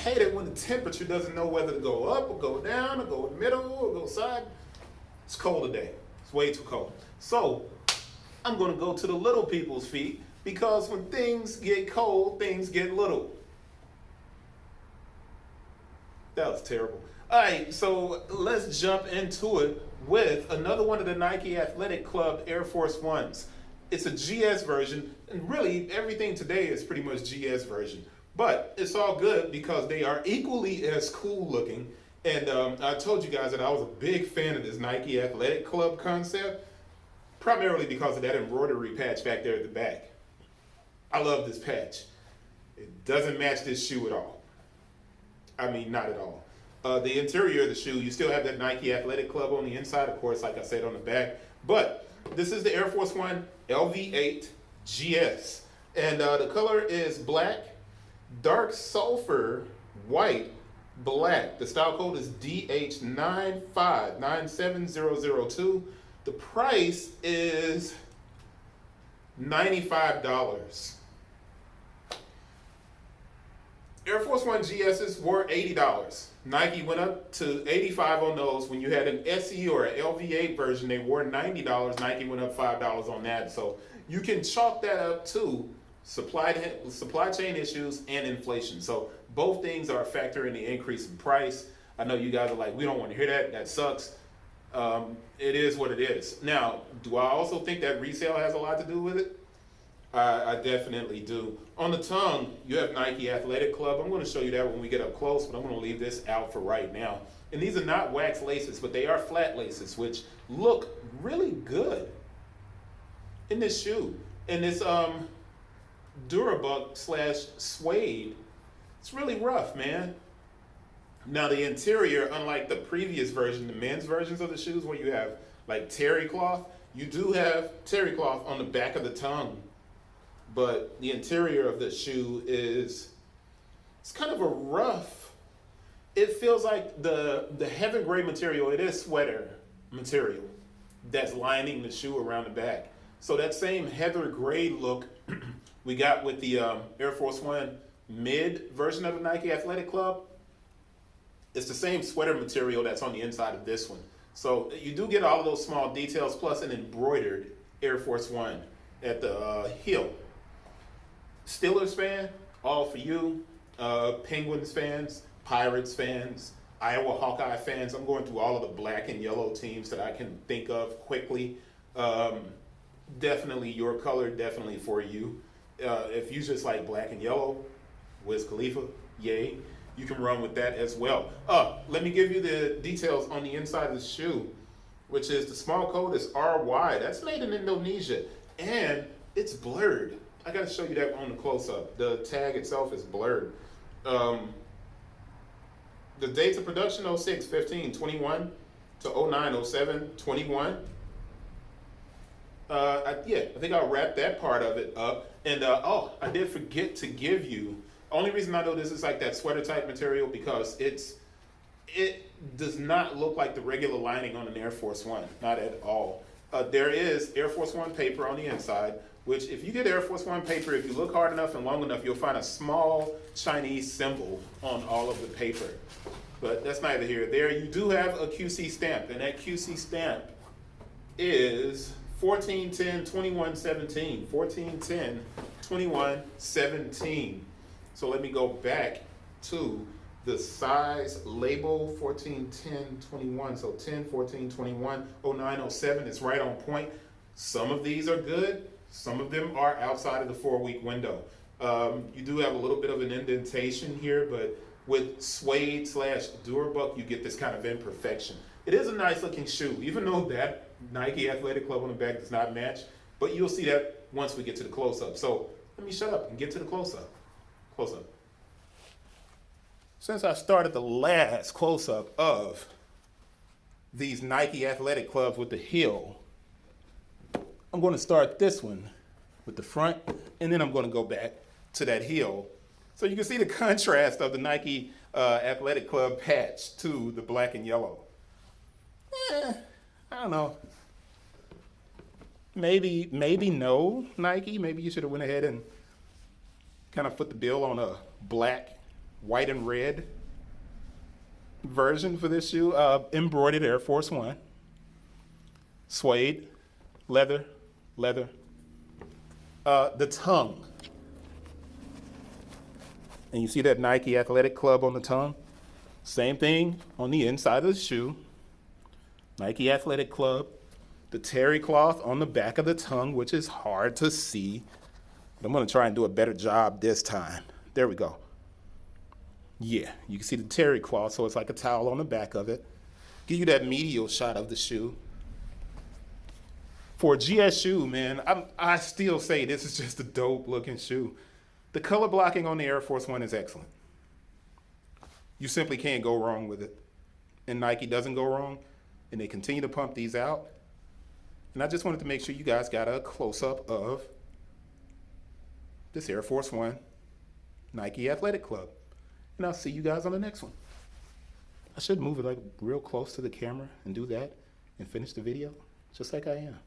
hate it when the temperature doesn't know whether to go up or go down or go in the middle or go side. It's cold today. It's way too cold. So I'm going to go to the little people's feet, because when things get cold, things get little. That was terrible. All right, so let's jump into it with another one of the Nike Athletic Club Air Force Ones. It's a GS version, and really everything today is pretty much GS version. But it's all good because they are equally as cool looking. And I told you guys that I was a big fan of this Nike Athletic Club concept, primarily because of that embroidery patch back there at the back. I love this patch. It doesn't match this shoe at all. I mean, not at all. The interior of the shoe, you still have that Nike Athletic Club on the inside, of course, like I said, on the back. But this is the Air Force One LV8 GS. And the color is black, dark sulfur, white, black. The style code is DH9597-002. The price is $95. Air Force One GS's were $80. Nike went up to $85 on those. When you had an SE or an LV8 version, they were $90. Nike went up $5 on that. So you can chalk that up to supply chain issues and inflation. So both things are a factor in the increase in price. I know you guys are like, we don't want to hear that. That sucks. It is what it is. Now, do I also think that resale has a lot to do with it? I definitely do. On the tongue, you have Nike Athletic Club. I'm going to show you that when we get up close, but I'm going to leave this out for right now. And these are not wax laces, but they are flat laces, which look really good in this shoe. And this Durabuck / suede, it's really rough, man. Now the interior, unlike the previous version, the men's versions of the shoes where you have like terry cloth, you do have terry cloth on the back of the tongue. But the interior of the shoe it's kind of a rough, it feels like the heather gray material, it is sweater material that's lining the shoe around the back. So that same heather gray look we got with the Air Force One mid version of the Nike Athletic Club, it's the same sweater material that's on the inside of this one. So you do get all of those small details plus an embroidered Air Force One at the heel. Steelers fan, all for you. Penguins fans, Pirates fans, Iowa Hawkeye fans. I'm going through all of the black and yellow teams that I can think of quickly. Definitely your color, definitely for you. If you just like black and yellow, Wiz Khalifa, yay. You can run with that as well. Let me give you the details on the inside of the shoe, which is the small code is RY. That's made in Indonesia, and it's blurred. I gotta show you that on the close-up. The tag itself is blurred. The dates of production, 06/15/21 to 09/07/21. I think I'll wrap that part of it up. And I did forget to give you, only reason I know this is like that sweater type material because it does not look like the regular lining on an Air Force One, not at all. There is Air Force One paper on the inside, which if you get Air Force One paper, if you look hard enough and long enough, you'll find a small Chinese symbol on all of the paper. But that's neither here nor there. You do have a QC stamp, and that QC stamp is 14/10/21/17. 14/10/21/17. So let me go back to the size label, 14/10/21. So 10/14/21/09/07 is right on point. Some of these are good. Some of them are outside of the 4-week window. You do have a little bit of an indentation here, but with suede / Durabuck, you get this kind of imperfection. It is a nice looking shoe, even though that Nike Athletic Club on the back does not match, but you'll see that once we get to the close-up. So let me shut up and get to the close-up. Close-up. Since I started the last close-up of these Nike Athletic Clubs with the heel, I'm going to start this one with the front, and then I'm going to go back to that heel. So you can see the contrast of the Nike Athletic Club patch to the black and yellow. I don't know. Maybe no, Nike. Maybe you should have went ahead and kind of put the bill on a black white and red version for this shoe. Embroidered Air Force One. Suede, leather, leather. The tongue. And you see that Nike Athletic Club on the tongue? Same thing on the inside of the shoe. Nike Athletic Club. The terry cloth on the back of the tongue, which is hard to see. But I'm gonna try and do a better job this time. There we go. Yeah, you can see the terry cloth, so it's like a towel on the back of it. Give you that medial shot of the shoe. For a GS shoe, man, I still say this is just a dope looking shoe. The color blocking on the Air Force One is excellent. You simply can't go wrong with it. And Nike doesn't go wrong, and they continue to pump these out. And I just wanted to make sure you guys got a close-up of this Air Force One Nike Athletic Club. And I'll see you guys on the next one. I should move it like real close to the camera and do that and finish the video just like I am.